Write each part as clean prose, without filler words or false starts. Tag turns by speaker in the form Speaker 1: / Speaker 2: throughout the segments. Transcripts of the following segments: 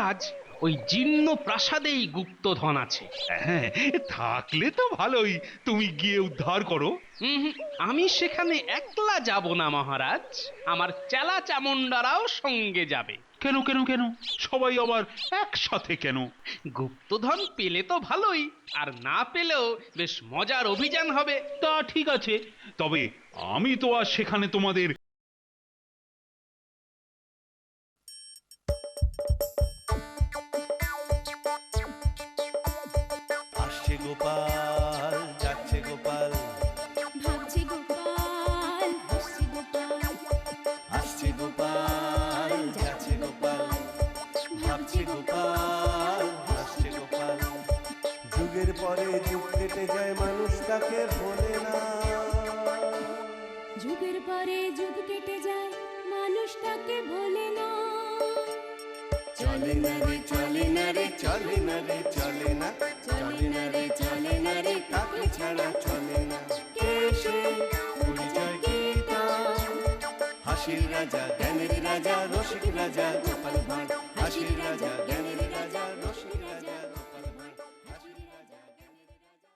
Speaker 1: মহারাজ, ওই জীর্ণ প্রাসাদেই গুপ্তধন আছে।
Speaker 2: হ্যাঁ, থাকলে তো ভালোই, তুমি গিয়ে উদ্ধার করো।
Speaker 1: হুম, আমি সেখানে একলা যাব না মহারাজ, আমার চেলা চামুন্ডারাও সঙ্গে যাবে।
Speaker 2: কেন কেন কেন, সবাই আবার একসাথে কেন?
Speaker 1: গুপ্তধন পেলে তো ভালোই, আর না পেলেও বেশ মজার অভিযান হবে।
Speaker 2: তা ঠিক আছে, তবে আমি তো আর সেখানে তোমাদের।
Speaker 3: আসছে গোপাল, যাচ্ছে গোপাল,
Speaker 4: ভাবছে গোপাল, হাসছে গোপাল,
Speaker 3: আসছে গোপাল, যাচ্ছে গোপাল, ভাবছে গোপাল, হাসছে গোপাল। যুগের পরে যুগ কেটে যায়, মানুষ তাকে ভোলে না।
Speaker 4: যুগের পরে যুগ কেটে যায়, মানুষ তাকে ভোলে না।
Speaker 3: চলে না রে, চলে না রে, চলে না রে, চলে না, চলে না রে, চলে না রে, তাকে ছাড়া চলে না। কে সে? পরিচয় কি তার? হাসির রাজা, জ্ঞানের রাজা, রসিক রাজা গোপাল ভাঁড়। হাসির রাজা, জ্ঞানের রাজা, রসিক রাজা গোপাল ভাঁড়। হাসির রাজা, জ্ঞানের রাজা।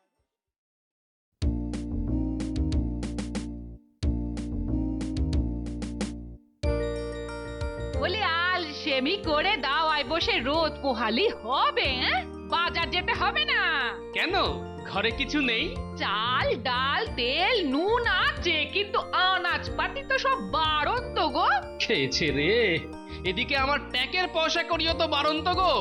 Speaker 5: বলি আল সেমি করে দাওয়ায় বসে রোদ পোহালি হবে? বাজার যেতে হবে না?
Speaker 1: কেন, ঘরে কিছু নেই?
Speaker 5: চাল ডাল তেল নুন আছে, কিন্তু আনাজপাতি তো সব বাড়ন্ত গো।
Speaker 1: খেয়েছে রে, এদিকে আমার ট্যাকের পয়সা করিও তো বারন্ত গো।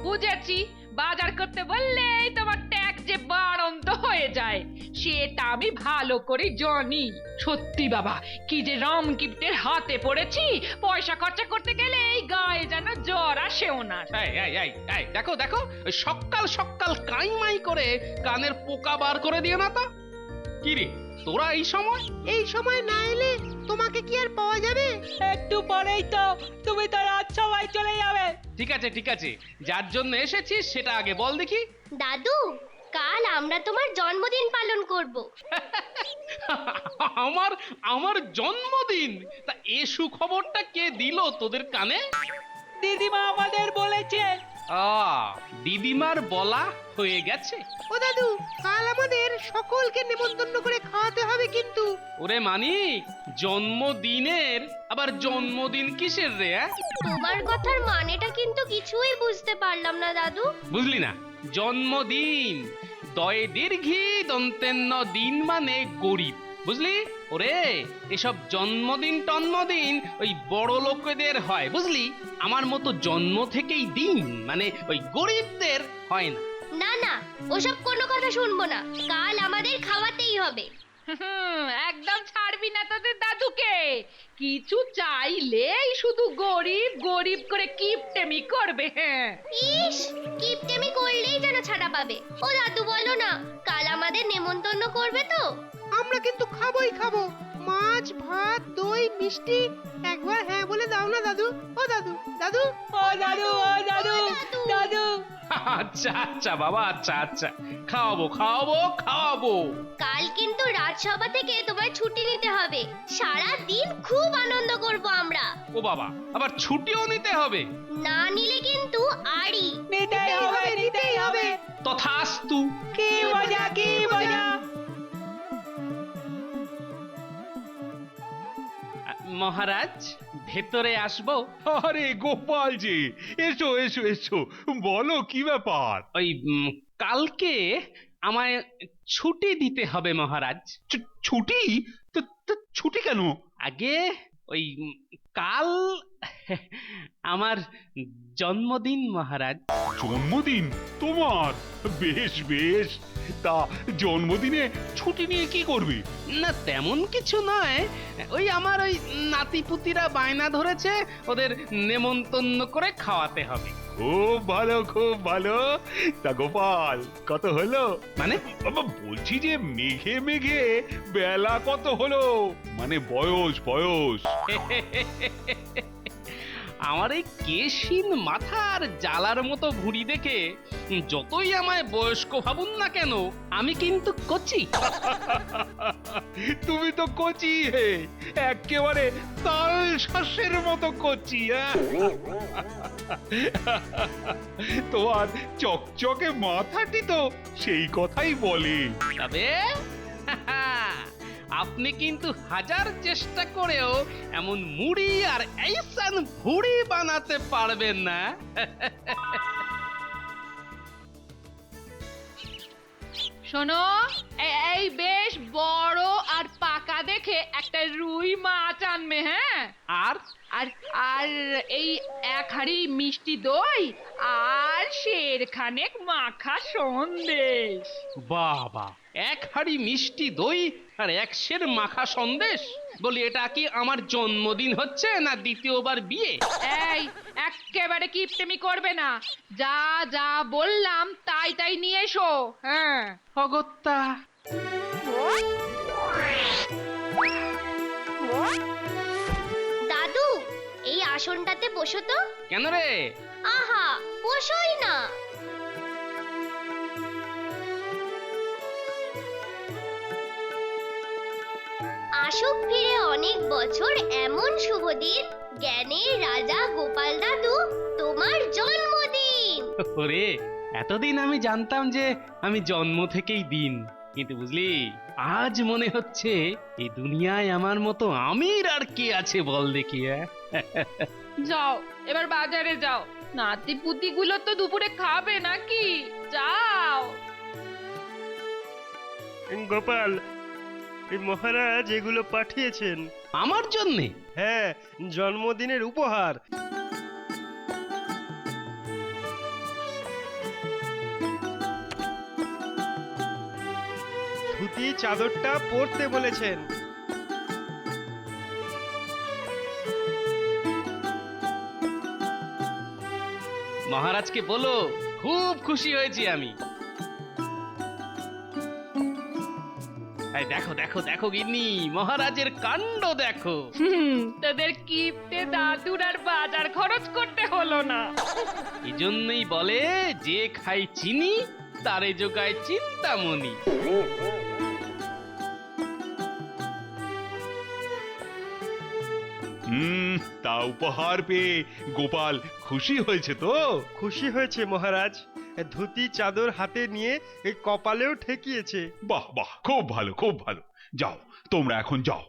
Speaker 5: বুঝেছি, বাজার করতে বললেই তোমার ট্যাক্স যে বাড়ন্ত হয়ে যায়, সেটা আমি ভালো করে জানি। সত্যি বাবা, কি যে রাম কিপ্টের হাতে পড়েছি, পয়সা খরচা করতে গেলে এই গায়ে যেন জ্বর আসেও না।
Speaker 1: এই, এই, এই, এই, দেখো দেখো, ওই সকাল সকাল কাইমাই করে কানের পোকা বার করে দিও না তো। কি রে তোরা এই সময় না এলে তোমাকে কি আর পাওয়া যাবে?
Speaker 5: একটু পরেই তো তুমি তো রাত সবাই চলে যাবে।
Speaker 1: ঠিক আছে ঠিক আছে, যার জন্য এসেছিস সেটা আগে বল দেখি।
Speaker 6: দাদু, কাল আমরা তোমার জন্মদিন পালন করব।
Speaker 1: আমার আমার জন্মদিন? তা এ সুখবরটা কে দিল তোদের কানে?
Speaker 5: দিদিমা আমাদের বলেছে।
Speaker 1: দিদিমার বলা হয়ে গেছে।
Speaker 7: ও দাদু, কাল আমাদের সকলকে নেমন্তন্ন করে খাওয়াতে হবে কিন্তু।
Speaker 1: ওরে মানিক, জন্মদিনের আবার জন্মদিন কিসের রে?
Speaker 6: তোমার কথার মানেটা কিন্তু কিছুই বুঝতে পারলাম না দাদু।
Speaker 1: বুঝলি না? জন্মদিন দয়ে দীর্ঘি দন্তেন্ন দিন মানে গরিব, বুঝলি? ওরে এসব জন্মদিন টন্মদিন ওই বড় লোকেদের হয়, বুঝলি? আমার মতো জন্ম থেকেই দিন মানে ওই গরিবদের হয় না।
Speaker 6: না না, ওসব কোনো কথা শুনবো না, কাল আমাদের খাওয়াতেই হবে।
Speaker 5: একদম ছাড়বি না তোদের দাদুকে। কিছু চাইলেই শুধু গরিব গরিব করে কিপটেমি করবে। হ্যাঁ,
Speaker 6: ইস, কিপটেমি করলেই যেন ছাড়া পাবে। ও দাদু বলো না, কাল আমাদের নেমন্তন্ন করবে তো?
Speaker 7: আমরা কিন্তু খাবোই খাবো, মাছ ভাত দই মিষ্টি। একবার হ্যাঁ বলে দাও না দাদু। ও দাদু, দাদু,
Speaker 5: ও দাদু, ও দাদু, দাদু।
Speaker 1: আচ্ছা আচ্ছা বাবা, আচ্ছা আচ্ছা, খাওয়াবো খাওয়াবো খাওয়াবো।
Speaker 6: কাল কিন্তু রাজসভা থেকে তোমায় ছুটি নিতে হবে, সারা দিন খুব আনন্দ করব আমরা।
Speaker 1: ও বাবা, আবার ছুটিও নিতে হবে?
Speaker 6: না নিলে কিন্তু আড়ি।
Speaker 5: নিতেই হবে, নিতেই হবে।
Speaker 1: তথাস্তু।
Speaker 5: কি মজা, কি মজা।
Speaker 1: মহারাজ, ভেতরে আসবো?
Speaker 2: আরে গোপাল যে, এসো এসো এসো, বলো কি ব্যাপার?
Speaker 1: ওই কালকে আমায় ছুটি দিতে হবে মহারাজ।
Speaker 2: ছুটি? তো ছুটি কেন?
Speaker 1: আগে ওই কাল আমার জন্মদিন মহারাজ।
Speaker 2: জন্মদিন তোমার? বেশ বেশ, তা জন্মদিনে ছুটি নিয়ে কি করবে?
Speaker 1: না তেমন কিছু নয়, ওই আমার ওই নাতিপুতিরা বায়না ধরেছে, ওদের নেমন্তন্ন করে খাওয়াতে হবে।
Speaker 2: খুব ভালো খুব ভালো। তা গোপাল, কত হলো?
Speaker 1: মানে?
Speaker 2: বাবা বলছি যে মেঘে মেঘে বেলা কত হলো, মানে বয়স বয়স।
Speaker 1: আমার এই কেশিন মাথার জ্বালার মতো ভুঁড়ি দেখে যতই আমায় বয়স্ক ভাবুন না কেন, আমি কিন্তু কচি।
Speaker 2: তুমি তো কচি হে, একেবারে তাল শস্যের মতো কচি। তোমার চকচকে মাথাটি তো সেই কথাই বলে।
Speaker 1: তবে আপনি কিন্তু হাজার চেষ্টা করেও এমন মুড়ি আর এইসান ভুড়ি বানাতে পারবেন না।
Speaker 5: শোনো, এই বেশ বড় আর পাকা দেখে একটা রুই মাছ আনবে, হ্যাঁ?
Speaker 1: আর
Speaker 5: আর আর এই 1 হাঁড়ি মিষ্টি দই আর সেরখানেক মাখা সন্দেশ।
Speaker 1: বাবা, 1 হাঁড়ি মিষ্টি দই আর 1 সের মাখা সন্দেশ? বলি, এটা কি আমার জন্মদিন হচ্ছে না দ্বিতীয়বার বিয়ে?
Speaker 5: এই একেবারে কিপটেমি করবে না, যা যা বললাম তাই তাই নিয়ে এসো। হ্যাঁ,
Speaker 1: অগত্যা।
Speaker 6: দাদু, এই আসনটাতে বসো তো।
Speaker 1: কেন রে?
Speaker 6: আহা, বসোই না। আসুক ফিরে অনেক বছর এমন শুভ দিন, জ্ঞানের রাজা গোপাল দাদু, তোমার জন্মদিন।
Speaker 1: ওরে, এতদিন আমি জানতাম যে আমি জন্ম থেকেই দিন, কিন্তু বুঝলি, আজ মনে হচ্ছে এই দুনিয়ায় আমার মতো আমির আর কে আছে বল দেখি।
Speaker 5: যাও এবার বাজারে যাও, নাতি পুতি গুলো তো দুপুরে খাবে নাকি? যাও।
Speaker 8: গোপাল, এই মহারাজ এগুলো পাঠিয়েছেন।
Speaker 1: আমার জন্যে?
Speaker 8: হ্যাঁ, জন্মদিনের উপহার। ধুতি চাদরটা পরতে বলেছেন।
Speaker 1: মহারাজকে বলো খুব খুশি হয়েছি আমি। এই দেখো দেখো দেখো গিন্নি, মহারাজের কাণ্ড দেখো।
Speaker 5: তোদের কিপটে দাদুর আর বাজার খরচ করতে হলো না।
Speaker 1: এই জন্যই বলে, যে খাই চিনি তারে যোগায় চিন্তামণি।
Speaker 2: তা উপহার পেয়ে গোপাল খুশি হয়েছে তো?
Speaker 8: খুশি হয়েছে মহারাজ, ধুতি চাদর হাতে নিয়ে এই কপালেও ঠেকিয়েছে।
Speaker 2: বাহ বাহ, খুব ভালো খুব ভালো। যাও, তোমরা এখন যাও।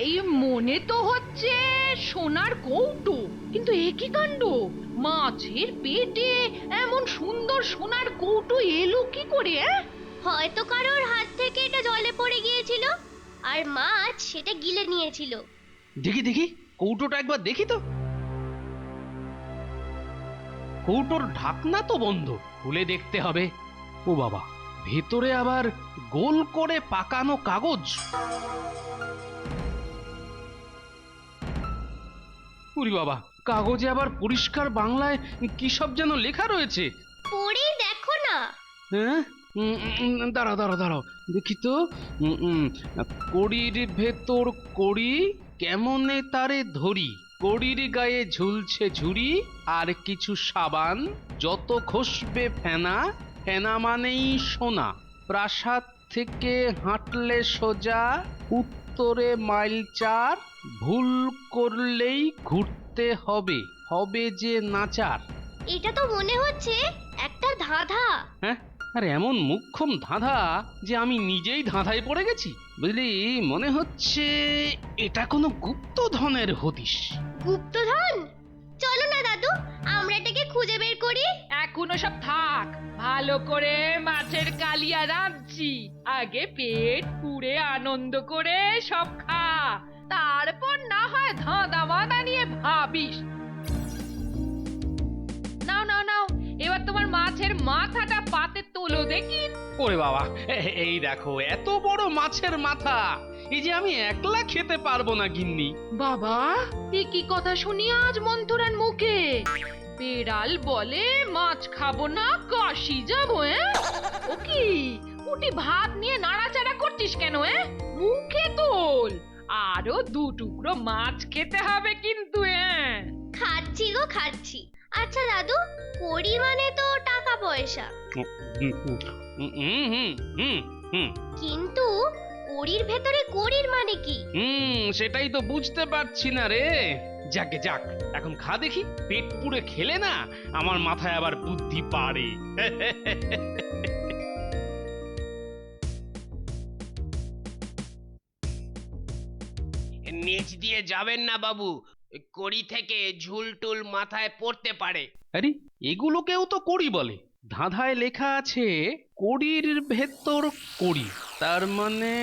Speaker 5: এই মনে তো হচ্ছে সোনার কৌটো, কিন্তু এ কি কাণ্ড! মাছের পেটে এমন সুন্দর সোনার কৌটো এলো কি করে?
Speaker 6: হয়তো কারোর হাত থেকে এটা জলে পড়ে গিয়েছিল, আর মাছ সেটা গিলে নিয়েছিল।
Speaker 1: দেখি দেখি, কৌটোটা একবার দেখি তো। কৌটোর ঢাকনা তো বন্ধ, খুলে দেখতে হবে। ও বাবা, ভেতরে আবার গোল করে পাকানো কাগজ। উরি বাবা, কাগজে আবার পরিষ্কার বাংলায় কি সব যেন লেখা রয়েছে।
Speaker 6: পড়ে দেখো না।
Speaker 1: হ্যাঁ, দাঁড়াও দাঁড়াও দাঁড়াও, দেখি তো। কড়ির ভেতর কড়ি, কেমনে তারে ধরি, কড়ির গায়ে ঝুলছে ঝুড়ি, আর কিছু সাবান, যত খসবে ফেনা, ফেনা মানেই সোনা, প্রাসাদ থেকে হাঁটলে সোজা, উত্তরে মাইল 4, ভুল করলেই ঘুরতে হবে, হবে যে নাচার।
Speaker 6: এটা তো মনে হচ্ছে একটা ধাঁধা।
Speaker 1: হ্যাঁ, আর এমন মুখ্যম ধাঁধা যে আমি নিজেই ধাঁধায় পড়ে গেছি। বুঝলি, মনে হচ্ছে এটা কোনো গুপ্তধনের হদিশ।
Speaker 6: গুপ্তধন? চলো না দাদু, আমরা এটাকে খুঁজে বের করি।
Speaker 5: এখনো সব থাক, ভালো করে মাছের কালিয়া রাঁধছি। আগে পেট পুড়ে আনন্দ করে সব খা, তারপর না হয় ধাঁধা বাঁধা নিয়ে ভাবিস। নাও নাও নাও, এবার তোমার মাছের মাথাটা পাতে তোলো দেখি।
Speaker 1: ওরে বাবা, এই দেখো এত বড় মাছের মাথা, এই যে আমি একলা খেতে পারবো না গিন্নি।
Speaker 5: বাবা, এ কি কথা শুনি আজ মন্থরার মুখে! বেড়াল বলে মাছ খাবো না, কাশি যাবো। ও কি উটি ভাত নিয়ে নাড়াচাড়া করছিস কেন? মুখে তোল, আরো 2 টুকরো মাছ খেতে হবে কিন্তু।
Speaker 6: খাচ্ছি গো খাচ্ছি। আচ্ছা দাদু, কড়ি মানে তো টাকা পয়সা,
Speaker 1: হুম, হুম, হুম, হুম, হুম, হুম,
Speaker 6: কিন্তু কড়ির ভেতরে কড়ির মানে কি?
Speaker 1: সেটাই তো বুঝতে পারছি না রে। যাকে যাক, এখন খা দেখি। পেট পুড়ে খেলে না আমার মাথায় আবার বুদ্ধি বাড়ে।
Speaker 9: নিচ দিয়ে যাবেন না বাবু, কড়ি থেকে ঝুলটুল মাথায় পড়তে পারে।
Speaker 1: আরে এগুলোকেও তো কড়ি বলে। ধাঁধায় লেখা আছে কড়ির ভেতর কড়ি, তার মানে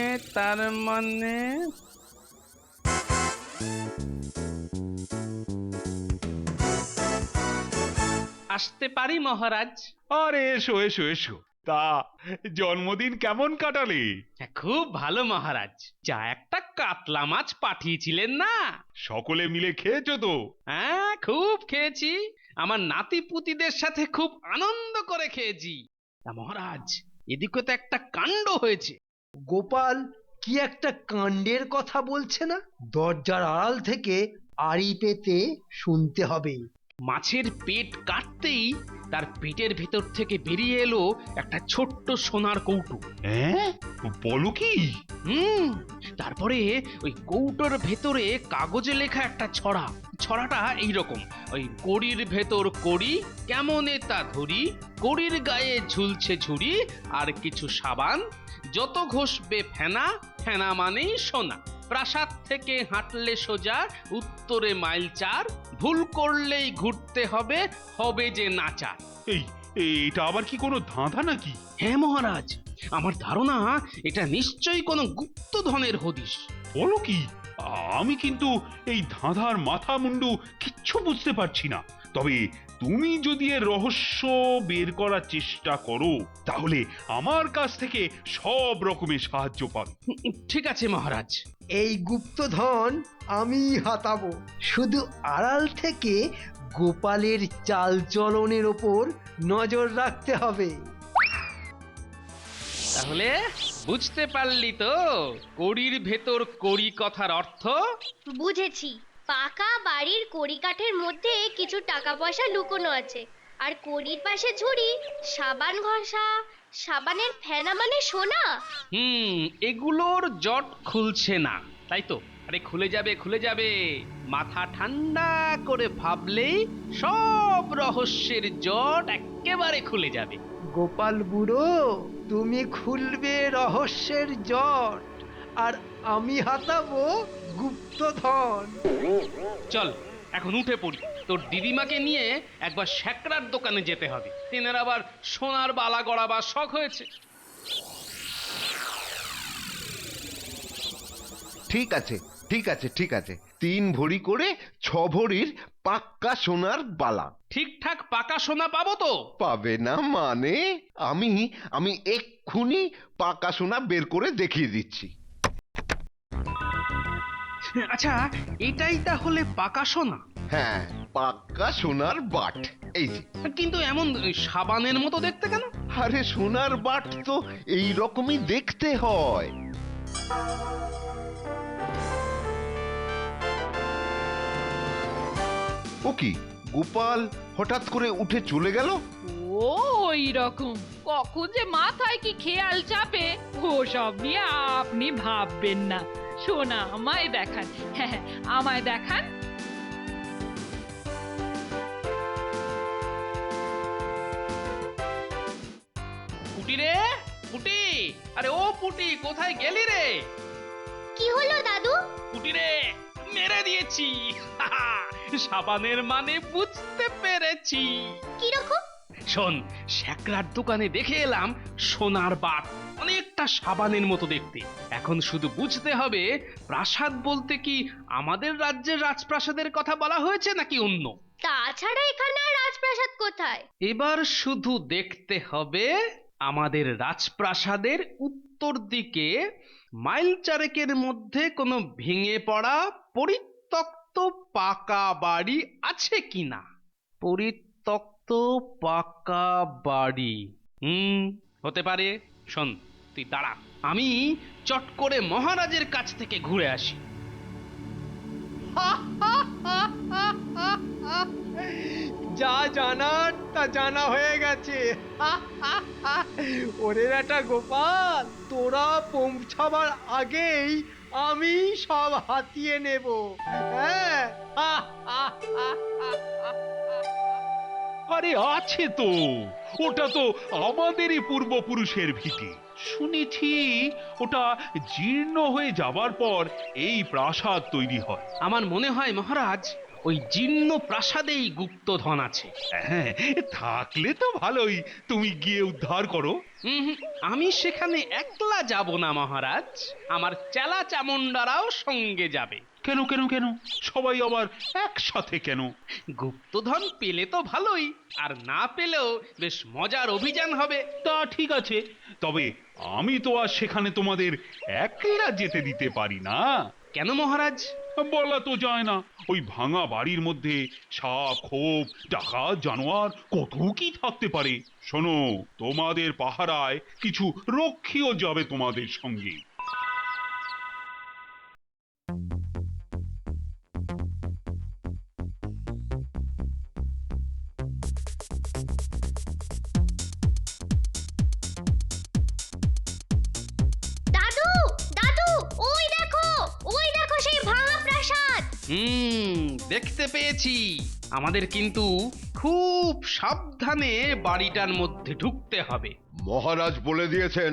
Speaker 1: আসতে পারি মহারাজ?
Speaker 2: আরে এসো এসো এসো। তা জন্মদিন কেমন কাটালে?
Speaker 1: খুব ভালো মহারাজ। যা একটা কাতলা মাছ পাঠিয়েছিলেন না,
Speaker 2: সকলে মিলে খেয়েছো তো?
Speaker 1: হ্যাঁ খুব খেয়েছি। আমার নাতি পুতিদের সাথে খুব আনন্দ করে খেয়েছি। তা মহারাজ, এদিকে তো একটা কাণ্ড হয়েছে।
Speaker 10: গোপাল কি একটা কাণ্ডের কথা বলছে না? দরজার আড়াল থেকে আড়ি পেতে শুনতে হবে।
Speaker 1: মাছের পেট কাটতেই তার পেটের ভেতর থেকে বেরিয়ে এলো একটা ছোট্ট সোনার কৌটো।
Speaker 2: হ্যাঁ, বলো কি?
Speaker 1: তারপরে ওই কৌটোর ভেতরে কাগজে লেখা একটা ছড়া। ছড়াটা এইরকম, ওই কড়ির ভেতর কড়ি, কেমনে তা ধরি, কড়ির গায়ে ঝুলছে ঝুড়ি, আর কিছু সাবান, যত ঘষবে ফেনা, ফেনা মানেই সোনা, প্রাসাদ থেকে হাঁটলে সোজা, উত্তরে মাইল 4, ভুল করলেই ঘুরতে হবে, হবে যে নাচার।
Speaker 2: এই এটা আবার কি কোনো ধাঁধা নাকি?
Speaker 1: হ্যাঁ মহারাজ, আমার ধারণা এটা নিশ্চয়ই কোনো গুপ্তধনের হদিশ।
Speaker 2: বলো কি? আমি কিন্তু এই ধাঁধার মাথা মুন্ডু কিচ্ছু বুঝতে পারছি না। তবে তুমি যদি এর রহস্য বের করার চেষ্টা করো, তাহলে আমার কাছ থেকে সব রকমের সাহায্য পাবে।
Speaker 1: ঠিক আছে মহারাজ।
Speaker 10: এই গুপ্তধন আমি হাতাবো। শুধু আড়াল থেকে গোপালের চালচলনের ওপর নজর রাখতে হবে।
Speaker 1: তাহলে বুঝতে পারলি তো কড়ির ভেতর কড়ি কথার অর্থ?
Speaker 6: বুঝেছি, পাকা বাড়ির কড়িকাঠের মধ্যে কিছু টাকা পয়সা লুকোনো আছে, আর কড়ির পাশে ঝুড়ি, সাবান ঘষা, সাবানের ফেনা মানে সোনা।
Speaker 1: এগুলোর জট খুলছে না, তাই তো? আরে খুলে যাবে, খুলে যাবে। মাথা ঠান্ডা করে ভাবলেই সব রহস্যের জট একেবারে খুলে যাবে।
Speaker 10: গোপাল বুড়ো, তুমি খুলবে রহস্যের জট, আর আমি হাতাবো গুপ্তধন।
Speaker 1: চল এখন উঠে পড়ি। তোর দিদিমাকে নিয়ে একবার শ্যাকরার দোকানে যেতে হবে। তেনার আবার সোনার বালা গড়াবার শখ হয়েছে।
Speaker 11: ঠিক আছে ঠিক আছে ঠিক আছে, 3 ভরি করে 6 ভরির পাক্কা সোনার বালা।
Speaker 1: ঠিকঠাক পাকা সোনা পাবো তো?
Speaker 11: পাবে না মানে? আমি আমি এক্ষুনি পাকা সোনা বের করে দেখিয়ে দিচ্ছি।
Speaker 1: আচ্ছা, এটাই তাহলে পাকা সোনা?
Speaker 11: হ্যাঁ, পাক্কা সোনার বাট। এই যে।
Speaker 1: কিন্তু এমন সাবানের মতো দেখতে কেন?
Speaker 11: আরে সোনার বাট তো এই রকমই দেখতে হয়। ও কি, গোপাল হঠাৎ করে উঠে চলে গেল?
Speaker 5: ওই রকম কখন যে মাথায় কি খেয়াল চাপে, ও সব নিয়ে আপনি ভাববেন না। সোনা আমায় দেখান, হ্যাঁ আমায় দেখান।
Speaker 1: পুটি রে, পুটি! আরে ও পুটি, কোথায় গেলি রে?
Speaker 6: কি হলো দাদু?
Speaker 1: পুটি রে, মেরে দিয়েছি। সাবানের মানে বুঝতে পেরেছি।
Speaker 6: কি রকম?
Speaker 1: শোন, শ্যাকরার দোকানে দেখে এলাম সোনার বাট, অনেকটা সাবানের মতো দেখতে। এখন শুধু বুঝতে হবে প্রাসাদ বলতে কি আমাদের রাজ্যের রাজপ্রাসাদের কথা বলা হয়েছে নাকি অন্য।
Speaker 6: তাছাড়া এখানে আর রাজপ্রাসাদ কোথায়?
Speaker 1: এবার শুধু দেখতে হবে আমাদের রাজপ্রাসাদের উত্তর দিকে মাইল 4 মধ্যে কোনো ভেঙে পড়া পরিত্যক্ত পাকা বাড়ি আছে কিনা। পরিত্যক্ত পাকা বাড়ি। হতে পারে। শোন, তুই দাঁড়া, আমি চট করে মহারাজের কাছ থেকে ঘুরে আসি।
Speaker 8: যা জানার তা জানা হয়ে গেছে। ওরে বেটা গোপাল, তোরা পৌঁছাবার আগেই আমি সব হাতিয়ে নেব। হ্যাঁ।
Speaker 2: আরে আছে তো, ওটা তো আমাদেরই পূর্বপুরুষের ভিটে। শুনেছি ওটা জীর্ণ হয়ে যাবার পর এই প্রাসাদ তৈরি হয়।
Speaker 1: আমার মনে হয় মহারাজ, ওই জীর্ণ প্রাসাদেই গুপ্তধন আছে।
Speaker 2: হ্যাঁ, থাকলে তো ভালোই, তুমি গিয়ে উদ্ধার করো।
Speaker 1: আমি সেখানে একলা যাব না মহারাজ, আমার চেলা চামুন্ডারাও সঙ্গে যাবে।
Speaker 2: কেন কেন কেন, সবাই আবার একসাথে কেন?
Speaker 1: গুপ্তধন পেলে তো ভালোই, আর না পেলেও বেশ মজার অভিযান হবে।
Speaker 2: তা ঠিক আছে, তবে আমি তো আর সেখানে তোমাদের একলা যেতে দিতে পারি না।
Speaker 1: কেন মহারাজ?
Speaker 2: বলা তো যায় না, ওই ভাঙা বাড়ির মধ্যে সাপ, খোপ, ডাকাত, জানোয়ার কত কি থাকতে পারে। শোনো, তোমাদের পাহারায় কিছু রক্ষীও যাবে তোমাদের সঙ্গে।
Speaker 6: দাদু, দাদু, ওই দেখো সেই ভাঙা প্রাসাদ।
Speaker 1: দেখতে পেয়েছি। আমাদের কিন্তু খুব সাবধানে বাড়িটার মধ্যে ঢুকতে হবে।
Speaker 11: মহারাজ বলে দিয়েছেন,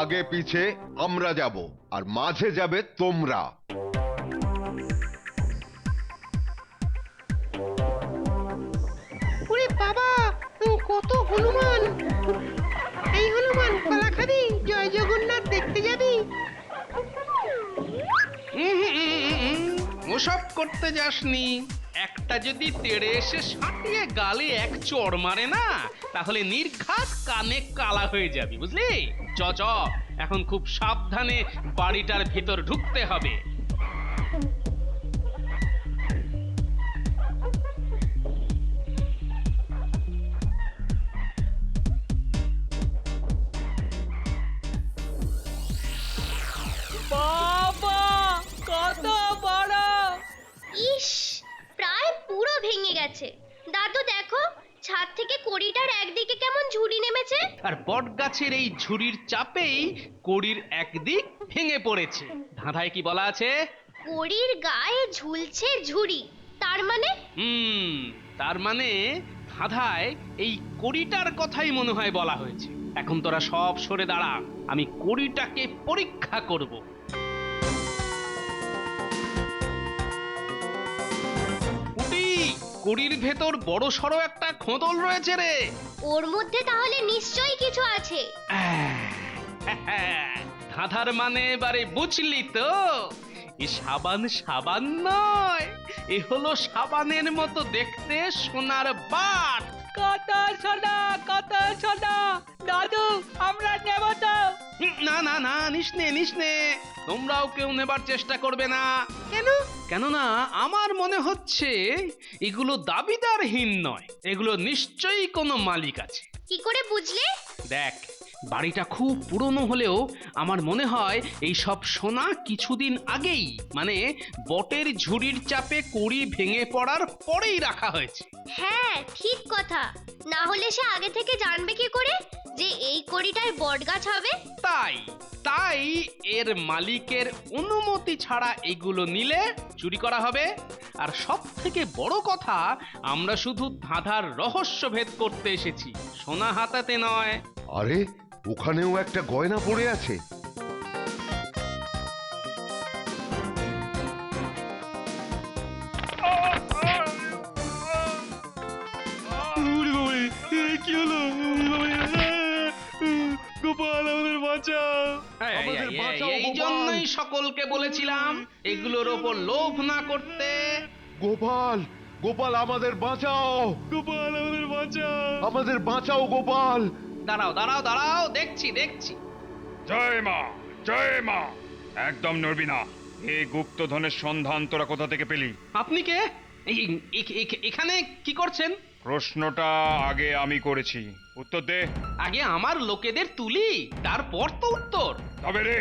Speaker 11: আগে পিছে আমরা যাব আর মাঝে যাবে তোমরা।
Speaker 7: ওরে বাবা, কত হনুমান! এই হনুমান, কলা খাবি? জয় জগন্নাথ দেখতে যাবি?
Speaker 1: ওসব করতে যাসনি। একটা যদি তেড়ে এসে সাঁটিয়ে গালে এক চড় মারে না, তাহলে নির্ঘাত কানে কালা হয়ে যাবি, বুঝলি? চ চ, এখন খুব সাবধানে বাড়িটার ভিতর ঢুকতে হবে।
Speaker 5: বাবা, কত বড়!
Speaker 6: ইস, প্রায় পুরো ভেঙে গেছে। দাদু দেখো, ছাদ থেকে কড়িটার একদিকে কেমন ঝুড়ি নেমেছে।
Speaker 1: আর বট গাছের এই ঝুড়ির চাপেই কড়ির একদিক ভেঙে পড়েছে। ধাঁধায় কি বলা আছে?
Speaker 6: কড়ির গায়ে ঝুলছে ঝুড়ি, তার মানে?
Speaker 1: তার মানে ধাঁধায় এই কড়িটার কথাই মনে হয় বলা হয়েছে। এখন তোরা সব সরে দাঁড়া, আমি কড়িটাকে পরীক্ষা করব। কড়ির ভেতর বড় সড়ো একটা খোঁদল রয়েছে রে।
Speaker 6: ওর মধ্যে তাহলে নিশ্চয়ই কিছু আছে।
Speaker 1: ধাঁধার মানে এবারে বুঝলি তো? এ সাবান সাবান নয়, এ হলো সাবানের মতো দেখতে সোনার বাট।
Speaker 5: কত সোনা, কত সোনা! দাদু, আমরা নেব তো?
Speaker 1: না না না, নিস নে, তোমরাও কেউ নেবার চেষ্টা করবে না।
Speaker 7: কেন?
Speaker 1: কেননা আমার মনে হচ্ছে এগুলো দাবিদারহীন নয়, এগুলো নিশ্চয়ই কোনো মালিক আছে।
Speaker 6: কি করে বুঝলে?
Speaker 1: দেখ, বাড়িটা খুব পুরনো হলেও আমার মনে হয় এই সব সোনা কিছুদিন আগেই, মানে বটের ঝুড়ির চাপে কড়ি ভেঙে পড়ার পরেই রাখা হয়েছে।
Speaker 6: হ্যাঁ, ঠিক কথা। না হলে সে আগে থেকে জানবে কি করে যে এই কড়িটায় বটগাছ হবে?
Speaker 1: তাই এর মালিকের অনুমতি ছাড়া এগুলো নিলে চুরি করা হবে। আর সব থেকে বড় কথা, আমরা শুধু ধাঁধার রহস্য ভেদ করতে এসেছি, সোনা হাতাতে নয়।
Speaker 11: আরে, ওখানেও একটা গয়না পড়ে আছে।
Speaker 8: কি হলো? গোপাল, আমাদের বাঁচাও!
Speaker 1: এই জন্যই সকলকে বলেছিলাম এগুলোর ওপর লোভ না করতে।
Speaker 11: গোপাল, গোপাল, আমাদের বাঁচাও!
Speaker 8: গোপাল, আমাদের বাঁচাও!
Speaker 11: আমাদের বাঁচাও গোপাল!
Speaker 1: দাঁড়াও, দেখছি।
Speaker 12: জয় মা, জয় মা! একদম নড়বি না। এই গুপ্তধনের সন্ধান তোরা কোথা থেকে পেলি?
Speaker 1: আপনি কে? এখানে কি করছেন?
Speaker 12: প্রশ্নটা আগে আমি করেছি, উত্তর দে।
Speaker 1: আগে আমার লোকেদের তুলি, তারপর তো উত্তর।
Speaker 12: তবে রে,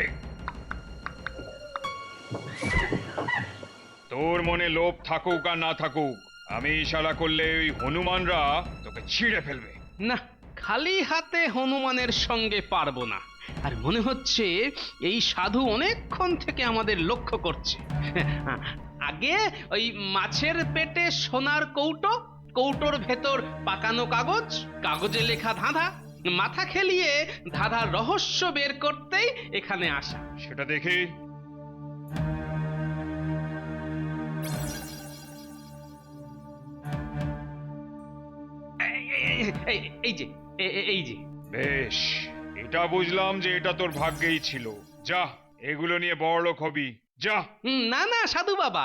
Speaker 12: তোর মনে লোভ থাকুক আর না থাকুক, আমি ইশারা করলে ওই হনুমানরা তোকে ছিঁড়ে ফেলবে।
Speaker 1: না, খালি হাতে হনুমানের সঙ্গে পারবো না। আর মনে হচ্ছে এই সাধু অনেকক্ষণ থেকে আমাদের লক্ষ্য করছে। আগে ওই মাছের পেটে সোনার কৌটো, কৌটোর ভেতর পাকানো কাগজ, কাগজে লেখা ধাঁধা, মাথা খেলিয়ে ধাঁধার রহস্য বের করতেই এখানে আসা।
Speaker 12: সেটা দেখি।
Speaker 1: এই যে, এই যে।
Speaker 12: বেশ, এটা বুঝলাম যে এটা তোর ভাগ্যেই ছিল। যা, এগুলো নিয়ে বড়লোক হবি, যা।
Speaker 1: না না সাধু বাবা,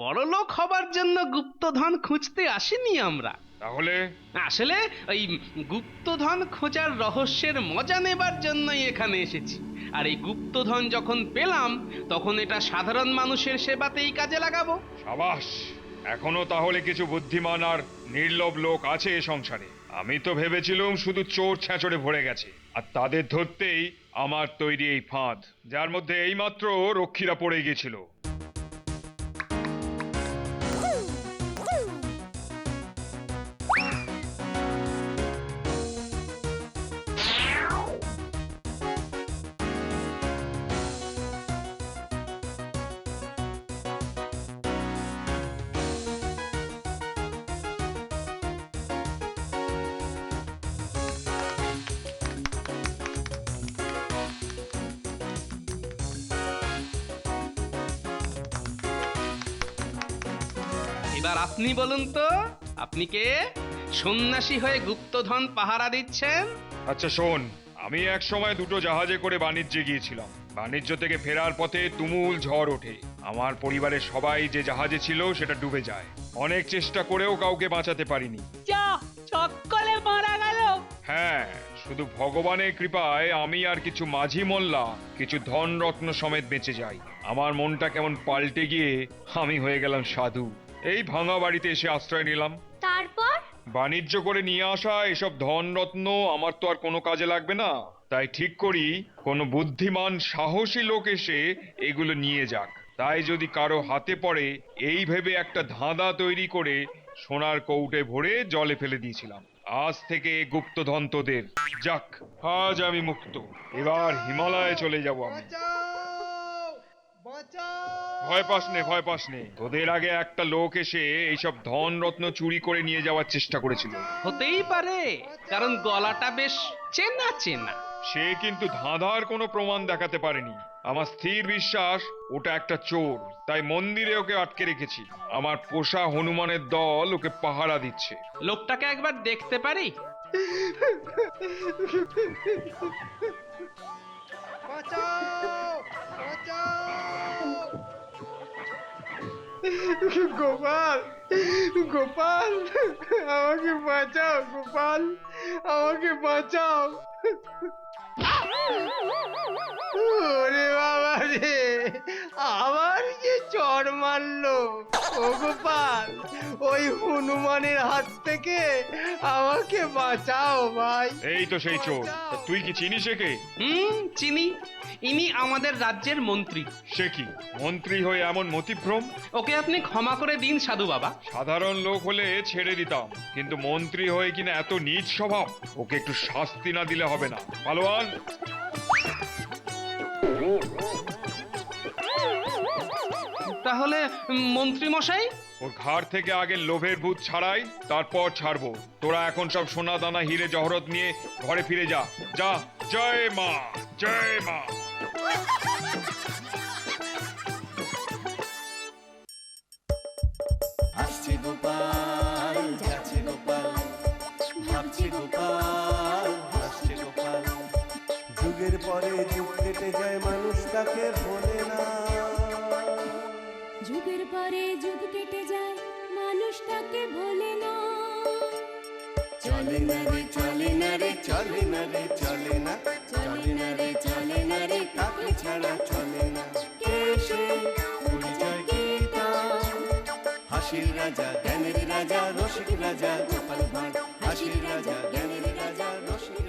Speaker 1: বড় লোক হবার জন্য গুপ্তধন খুঁজতে আসিনি আমরা।
Speaker 12: তাহলে?
Speaker 1: আসলে ওই গুপ্তধন খোঁজার রহস্যের মজা নেবার জন্যই এখানে এসেছি। আর এই গুপ্তধন যখন পেলাম, তখন এটা সাধারণ মানুষের সেবাতেই কাজে লাগাবো।
Speaker 12: সাবাস, এখনো তাহলে কিছু বুদ্ধিমান আর নির্লোভ লোক আছে এ সংসারে। আমি তো ভেবেছিলাম শুধু চোর ছেঁচড়ে ভরে গেছে, আর তাদের ধরতেই আমার তৈরি এই ফাঁদ, যার মধ্যে এইমাত্র রক্ষীরা পড়ে গিয়েছিল।
Speaker 1: এবার আপনি বলুন তো, আপনি কে? সন্ন্যাসী হয়ে গুপ্তধন পাহারা দিচ্ছেন?
Speaker 12: আচ্ছা শোন, আমি এক সময় দুটো জাহাজে করে বাণিজ্যে গিয়েছিলাম। বাণিজ্য থেকে ফেরার পথে তুমুল ঝড় ওঠে। আমার পরিবারের সবাই যে জাহাজে ছিল সেটা ডুবে যায়। অনেক চেষ্টা করেও কাউকে বাঁচাতে পারিনি।
Speaker 5: সকলে মারা গেল।
Speaker 12: হ্যাঁ, শুধু ভগবানের কৃপায় আমি আর কিছু মাঝি মোল্লা কিছু ধন রত্ন সমেত বেঁচে যাই। আমার মনটা কেমন পাল্টে গিয়ে আমি হয়ে গেলাম সাধু। এই ভাঙা বাড়িতে এসে আশ্রয় নিলাম।
Speaker 6: তারপর
Speaker 12: বাণিজ্য করে নিয়ে আসা এসব ধন রত্ন আমার তো আর কোনো কাজে লাগবে না, তাই ঠিক করি কোনো বুদ্ধিমান সাহসী লোক এসে এগুলো নিয়ে যাক। তাই যদি কারো হাতে পড়ে এই ভেবে একটা ধাঁধা তৈরি করে সোনার কৌটে ভরে জলে ফেলে দিয়েছিলাম। আজ থেকে গুপ্তধন তোদের। যাক, আজ আমি মুক্ত। এবার হিমালয়ে চলে যাব আমি। ভয় পাস নে, ভয় পাস নে। তোদের আগে একটা লোক এসে এইসব ধন রত্ন চুরি করে নিয়ে যাওয়ার চেষ্টা করেছিল।
Speaker 1: হতেই পারে, কারণ গলাটা বেশ চেনা চেনা।
Speaker 12: সে কিন্তু ধাঁধার কোনো প্রমাণ দেখাতে পারেনি। আমার স্থির বিশ্বাস ওটা একটা চোর, তাই মন্দিরে ওকে আটকে রেখেছি। আমার পোষা হনুমানের দল ওকে পাহারা দিচ্ছে।
Speaker 1: লোকটাকে একবার দেখতে পারি?
Speaker 8: গোপাল, গোপাল, আমাকে বাঁচাও গোপাল, আমাকে বাঁচাও। ওরে বাবা রে, আবার যে চড় মারলো। ও গোপাল, ওই হনুমানের হাত থেকে আমাকে বাঁচাও ভাই।
Speaker 12: এই তো সেই চোর। তা তুই কি চিনিস একে?
Speaker 1: চিনি। ইনি আমাদের রাজ্যের মন্ত্রী।
Speaker 12: সে কি মন্ত্রী হয়ে এমন মতিভ্রম?
Speaker 1: ওকে আপনি ক্ষমা করে দিন সাধু বাবা।
Speaker 12: সাধারণ লোক হলে ছেড়ে দিতাম, কিন্তু মন্ত্রী হয়ে কিনা এত নীচ স্বভাব। ওকে একটু শাস্তি না দিলে হবে না। পালোয়ান,
Speaker 1: তাহলে মন্ত্রী মশাই,
Speaker 12: ওর ঘাড় থেকে আগে লোভের ভূত ছাড়াই, তারপর ছাড়বো। তোরা এখন সব সোনা দানা হিরে জহরত নিয়ে ঘরে ফিরে যা। যা, জয় মা, জয় মা।
Speaker 3: আসছে গোপাল, যাচ্ছে গোপাল, ভাবছে গোপাল, হাসছে গোপাল। যুগের পরে যুগ কেটে যায়, মানুষ তাকে ভোলে না।
Speaker 4: যুগের পরে যুগ কেটে যায়, মানুষ তাকে ভোলে না।
Speaker 3: চলে না রে, চলে না রে, চলে না রে, চলে না, চলে না রে, চলে না রে, তাকে ছাড়া চলে না। কে সে পরিচয় কি তার? হাসির রাজা জ্ঞানের রাজা রসিক রাজা গোপাল ভাঁড় হাসির রাজা জ্ঞানের রাজা রসিক